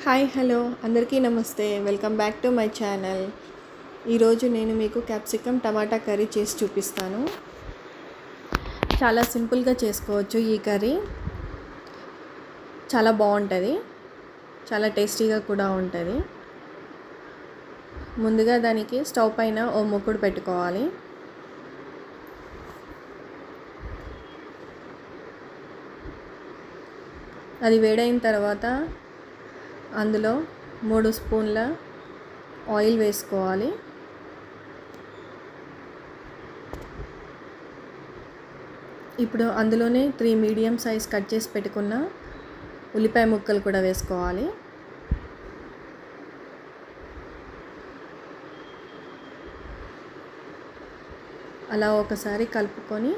Hi hello అందరికీ నమస్తే. Welcome back to my channel. ఈరోజు నేను మీకు క్యాప్సికమ్ టమాటా కర్రీ చేసి చూపిస్తాను. చాలా సింపుల్గా చేసుకోవచ్చు ఈ కర్రీ. చాలా బాగుంటుంది, చాలా టేస్టీగా కూడా ఉంటుంది. ముందుగా దానికి స్టవ్ పైన ఓ మూకుడు పెట్టుకోవాలి. అది వేడైన తర్వాత అందులో 3 స్పూన్ల ఆయిల్ వేసుకోవాలి. ఇప్పుడు అందులోనే 3 మీడియం సైజ్ కట్ చేసి పెట్టుకున్న ఉల్లిపాయ ముక్కలు కూడా వేసుకోవాలి. అలా ఒకసారి కలుపుకొని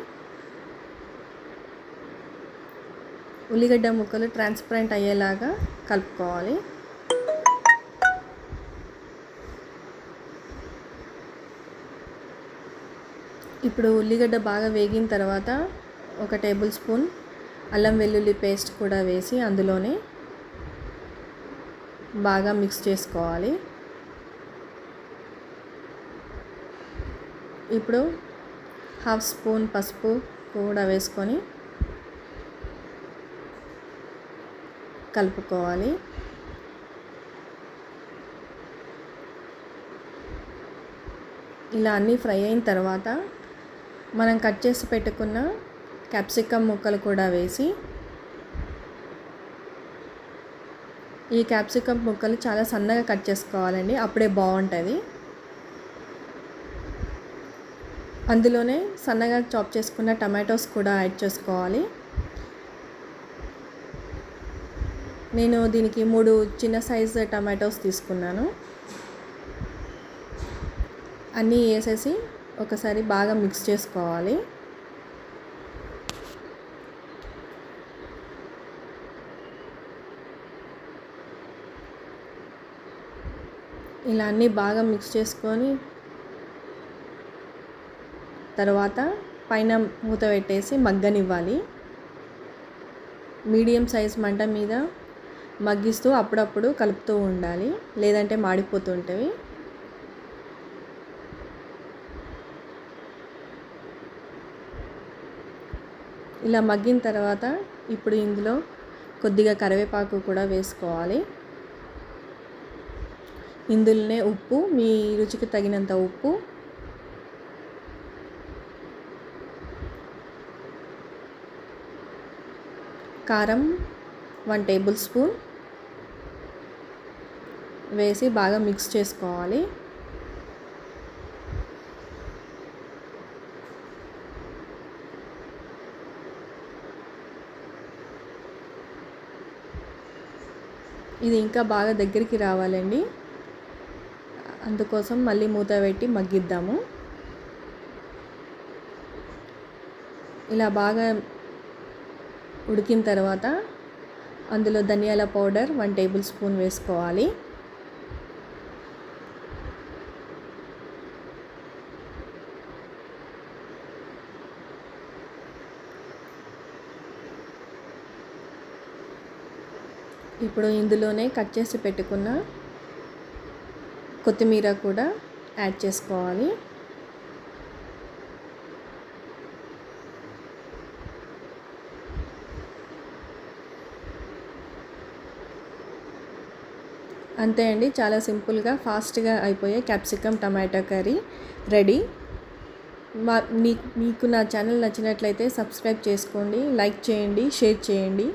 ఉల్లిగడ్డ ముక్కలు ట్రాన్స్పరెంట్ అయ్యేలాగా కలుపుకోవాలి. ఇప్పుడు ఉల్లిగడ్డ బాగా వేగిన తర్వాత 1 టేబుల్ స్పూన్ అల్లం వెల్లుల్లి పేస్ట్ కూడా వేసి అందులోనే బాగా మిక్స్ చేసుకోవాలి. ఇప్పుడు 1/2 స్పూన్ పసుపు కూడా వేసుకొని కలుపుకోవాలి. ఇలా అన్నీ ఫ్రై అయిన తర్వాత మనం కట్ చేసి పెట్టుకున్న క్యాప్సికమ్ ముక్కలు కూడా వేసి, ఈ క్యాప్సికమ్ ముక్కలు చాలా సన్నగా కట్ చేసుకోవాలండి, అప్పుడే బాగుంటుంది. అందులోనే సన్నగా చాప్ చేసుకున్న టమాటోస్ కూడా యాడ్ చేసుకోవాలి. నేను దీనికి 3 చిన్న సైజు టమాటోస్ తీసుకున్నాను. అన్నీ వేసేసి ఒకసారి బాగా మిక్స్ చేసుకోవాలి. ఇలా అన్నీ బాగా మిక్స్ చేసుకొని తర్వాత పైన మూత పెట్టేసి మగ్గనివ్వాలి. మీడియం సైజ్ మంట మీద మగ్గిస్తూ అప్పుడప్పుడు కలుపుతూ ఉండాలి, లేదంటే మాడిపోతుంటవి. ఇలా మగ్గిన తర్వాత ఇప్పుడు ఇందులో కొద్దిగా కరివేపాకు కూడా వేసుకోవాలి. ఇందులోనే ఉప్పు, మీ రుచికి తగినంత ఉప్పు, కారం 1 టేబుల్ స్పూన్ వేసి బాగా మిక్స్ చేసుకోవాలి. ఇది ఇంకా బాగా దగ్గరికి రావాలండి, అందుకోసం మళ్ళీ మూత పెట్టి మగ్గిద్దాము. ఇలా బాగా ఉడికిన తర్వాత అందులో ధనియాల పౌడర్ 1 టేబుల్ స్పూన్ వేసుకోవాలి. ఇప్పుడు ఇందులోనే కట్ చేసి పెట్టుకున్న కొత్తిమీర కూడా యాడ్ చేసుకోవాలి. అంతే అండి, చాలా సింపుల్గా ఫాస్ట్గా అయిపోయే క్యాప్సికమ్ టమాటా కర్రీ రెడీ. మీకు నా ఛానల్ నచ్చినట్లయితే సబ్స్క్రైబ్ చేసుకోండి, లైక్ చేయండి, షేర్ చేయండి.